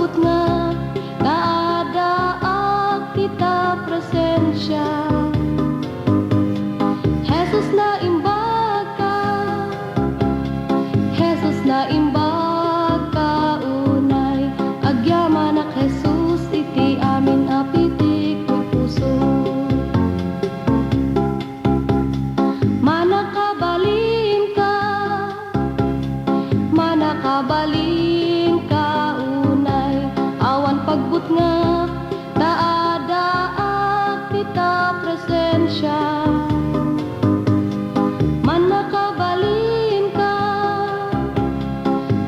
pagbut nga kaada kita presensya. Jesus na imbag ka, Jesus na imbag ka unay, agyaman na Jesus iti amin apitik ko'y puso. Manakabalin ka, manakabalin ka unay, awan pagbut nga kaada kita presensya. Manakabalin ka,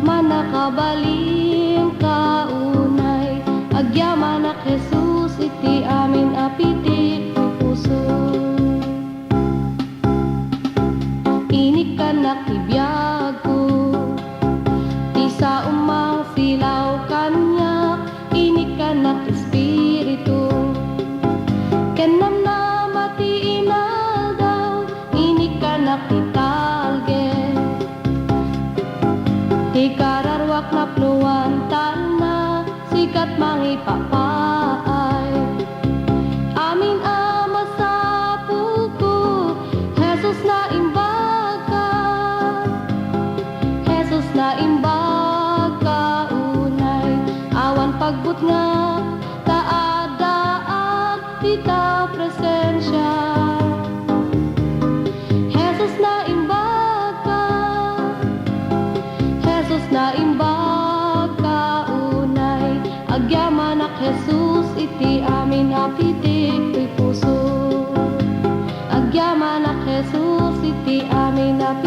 manakabalin ka unay, agyaman na Jesus iti amin apitik ko'y puso. Inik ka nakibiyag ko, di sa umang silaw kanya, inik ka espiritu, kenam na mati inaldaw, inik ka nakitalge, di kararwak na pluan na sikat mangipapaay. Amin ama sa puko, Jesus na imbag ka, Jesus na imbag ka unay, awan pagbut nga kaada kita presensya. Jesus na imbag ka, Jesus na imbag ka unay, agyaman na Jesus iti amin apitik ko'y puso. Agyaman na Jesus iti amin apitik